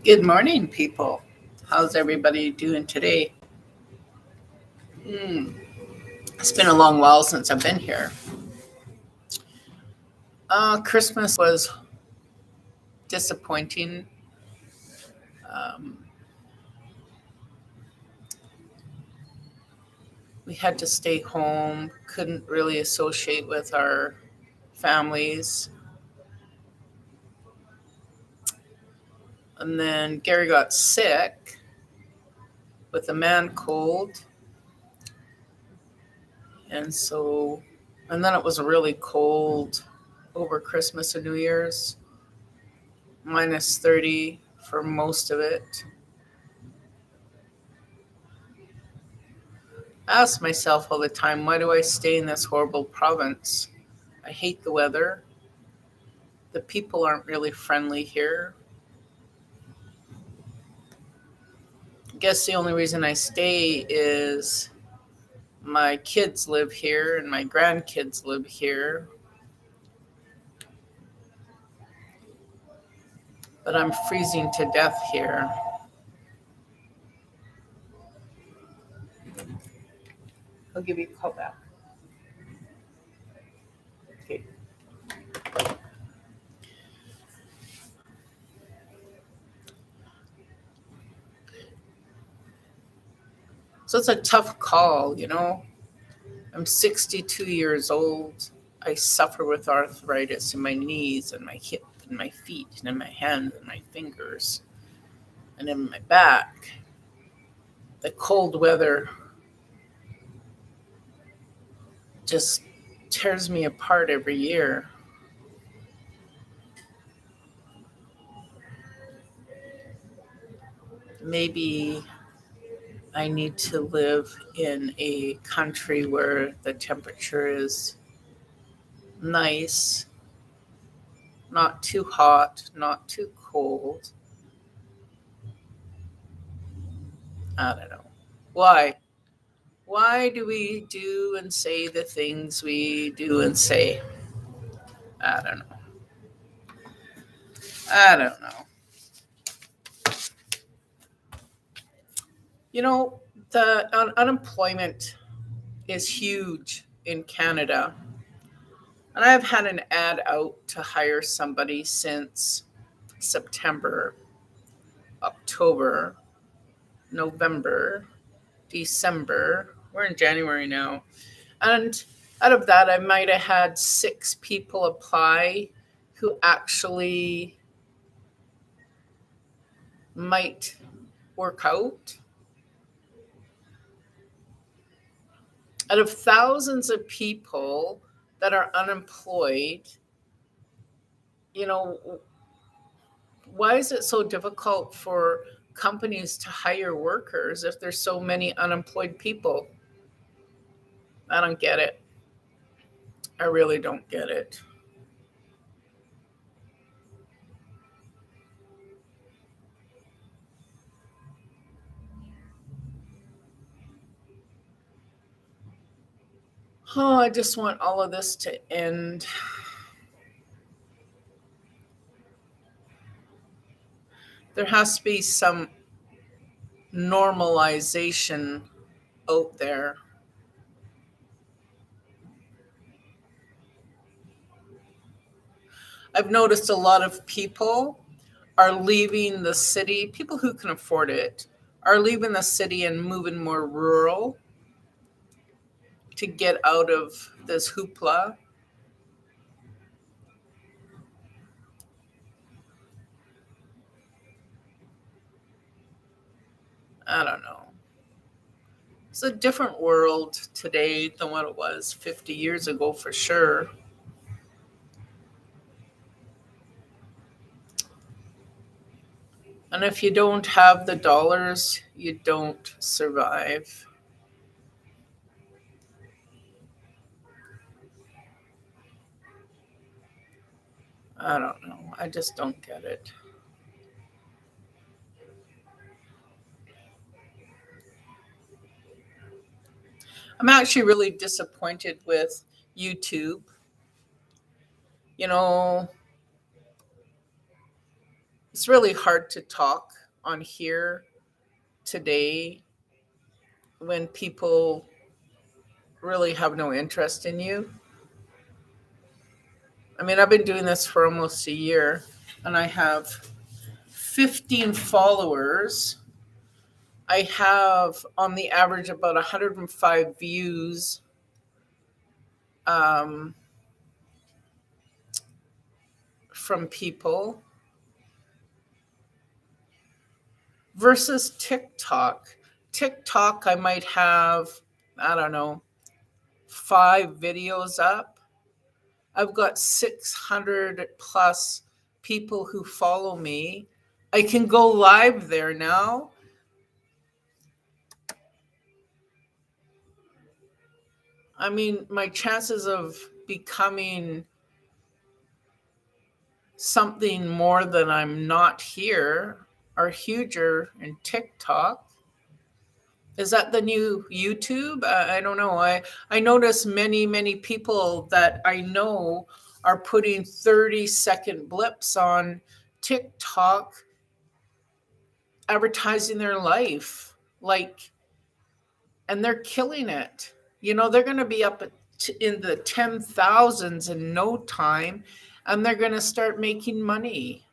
Good morning, people. How's everybody doing today? Hmm. It's been a long while since I've been here. Christmas was disappointing. Um, we had to stay home, couldn't really associate with our families. And then Gary got sick with a man cold. And so, and then it was really cold over Christmas and New Year's, -30 for most of it. I ask myself all the time, why do I stay in this horrible province? I hate the weather. The people aren't really friendly here. I guess the only reason I stay is my kids live here and my grandkids live here. But I'm freezing to death here. I'll give you a call back. Okay. So it's a tough call. I'm 62 years old. I suffer with arthritis in my knees and my hip and my feet and in my hands and my fingers and in my back. The cold weather just tears me apart every year. Maybe I need to live in a country where the temperature is nice, not too hot, not too cold. I don't know. Why? Why do we do and say the things we do and say? I don't know. I don't know. You know, the unemployment is huge in Canada. And I've had an ad out to hire somebody since September, October, November, December. We're in January now. And out of that, I might have had 6 people apply who actually might work out. Out of thousands of people that are unemployed, you know, why is it so difficult for companies to hire workers if there's so many unemployed people? I don't get it. I really don't get it. Oh, I just want all of this to end. There has to be some normalization out there. I've noticed a lot of people are leaving the city, people who can afford it, are leaving the city and moving more rural to get out of this hoopla. I don't know. It's a different world today than what it was 50 years ago for sure. And if you don't have the dollars, you don't survive. I don't know. I just don't get it. I'm actually really disappointed with YouTube. You know, it's really hard to talk on here today when people really have no interest in you. I mean, I've been doing this for almost a year and I have 15 followers. I have on the average about 105 views. Um, from people versus TikTok. TikTok, I might have, I don't know, 5 videos up. I've got 600 plus people who follow me. I can go live there now. I mean, my chances of becoming something more than I'm not here are huger in TikTok. Is that the new YouTube? I don't know. I notice many people that I know are putting 30-second blips on TikTok advertising their life. Like, and they're killing it. They're going to be up in the 10,000s in no time and they're going to start making money.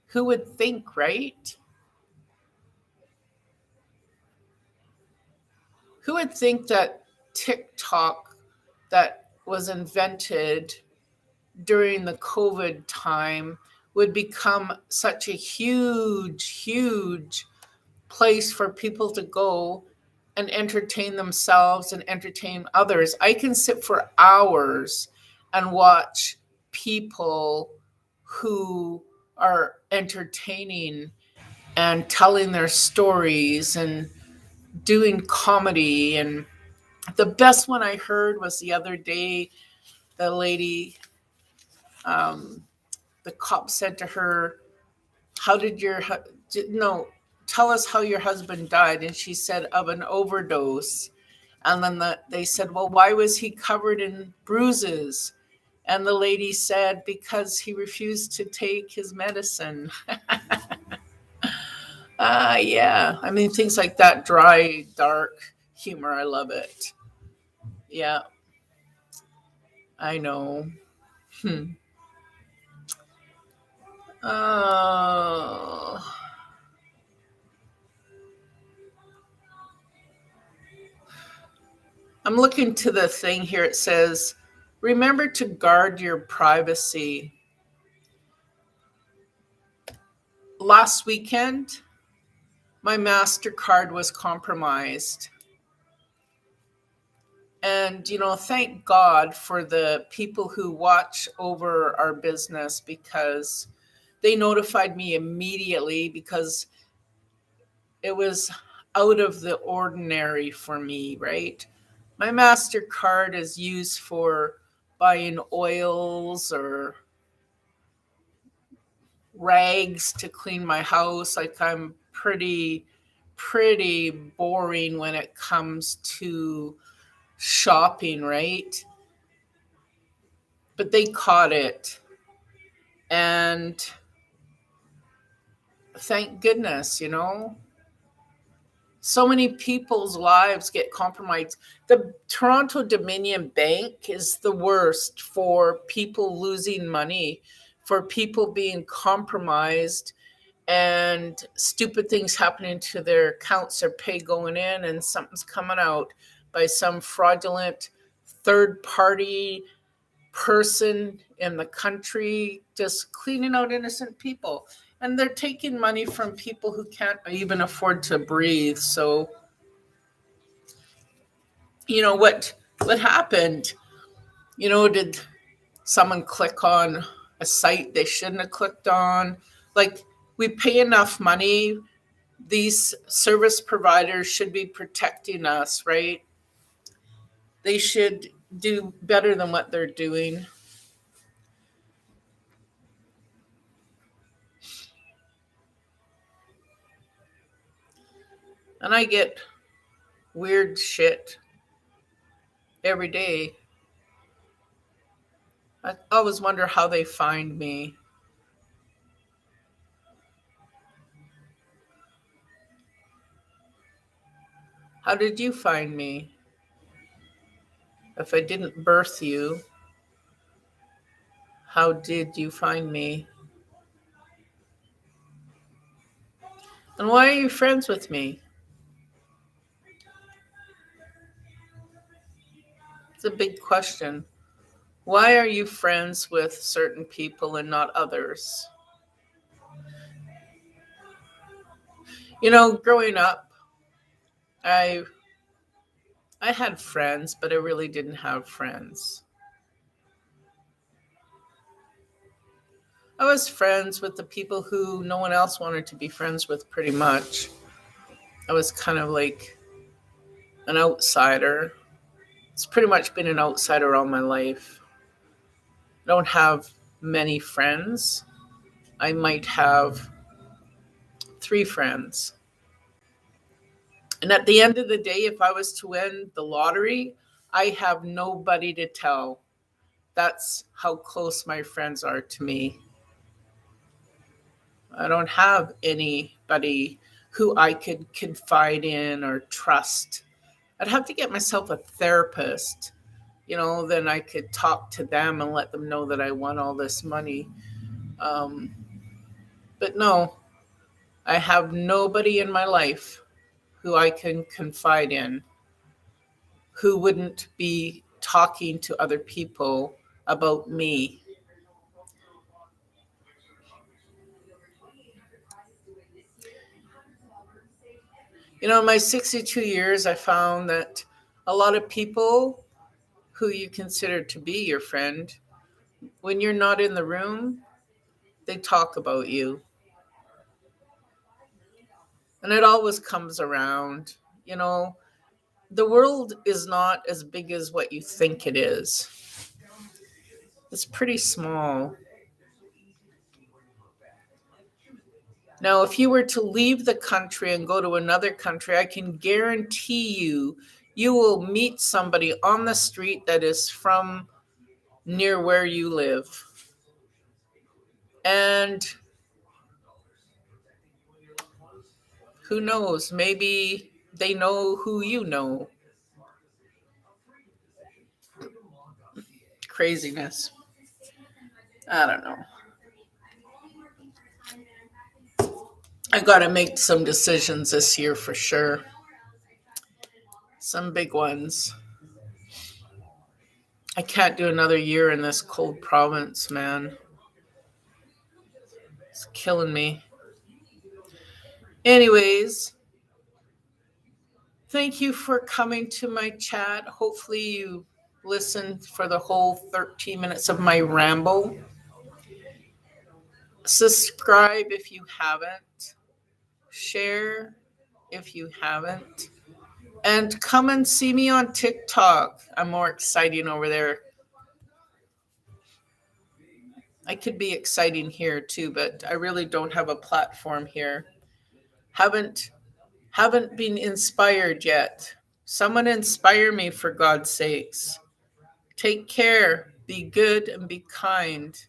Who would think, right? Who would think that TikTok that was invented during the COVID time would become such a huge place for people to go and entertain themselves and entertain others? I can sit for hours and watch people who are entertaining and telling their stories and doing comedy. And the best one I heard was the other day. The lady, um, the cop said to her, "How did no, tell us how your husband died." And she said, "Of an overdose." And then they said, "Well, why was he covered in bruises?" And the lady said, "Because he refused to take his medicine." Yeah. I mean, things like that, dry, dark humor. I love it. Yeah, I know. Hmm. Oh, I'm looking to the thing here. It says, remember to guard your privacy. Last weekend, my MasterCard was compromised. And, thank God for the people who watch over our business because they notified me immediately because it was out of the ordinary for me, right? My MasterCard is used for buying oils or rags to clean my house. Like I'm pretty boring when it comes to shopping, right? But they caught it. And thank goodness. So many people's lives get compromised. The Toronto Dominion Bank is the worst for people losing money, for people being compromised and stupid things happening to their accounts, their pay going in and something's coming out by some fraudulent third party person in the country just cleaning out innocent people. And they're taking money from people who can't even afford to breathe. So, what happened? Did someone click on a site they shouldn't have clicked on? Like, we pay enough money. These service providers should be protecting us, right? They should do better than what they're doing. And I get weird shit every day. I always wonder how they find me. How did you find me? If I didn't birth you, how did you find me? And why are you friends with me? It's a big question. Why are you friends with certain people and not others? Growing up, I I had friends, but I really didn't have friends. I was friends with the people who no one else wanted to be friends with, pretty much. I was kind of like an outsider. It's pretty much been an outsider all my life. I don't have many friends. I might have 3 friends. And at the end of the day, if I was to win the lottery, I have nobody to tell. That's how close my friends are to me. I don't have anybody who I could confide in or trust. I'd have to get myself a therapist, then I could talk to them and let them know that I won all this money. Um, but no, I have nobody in my life who I can confide in, who wouldn't be talking to other people about me. In my 62 years, I found that a lot of people who you consider to be your friend, when you're not in the room, they talk about you. And it always comes around. You know, the world is not as big as what you think it is. It's pretty small. Now, if you were to leave the country and go to another country, I can guarantee you will meet somebody on the street that is from near where you live. And who knows, maybe they know who you know. Craziness. I don't know. I got to make some decisions this year for sure. Some big ones. I can't do another year in this cold province, man. It's killing me. Anyways, thank you for coming to my chat. Hopefully, you listened for the whole 13 minutes of my ramble. Subscribe if you haven't. Share if you haven't. And come and see me on TikTok. I'm more exciting over there. I could be exciting here too, but I really don't have a platform here. Haven't been inspired yet. Someone inspire me, for God's sakes. Take care, be good, and be kind.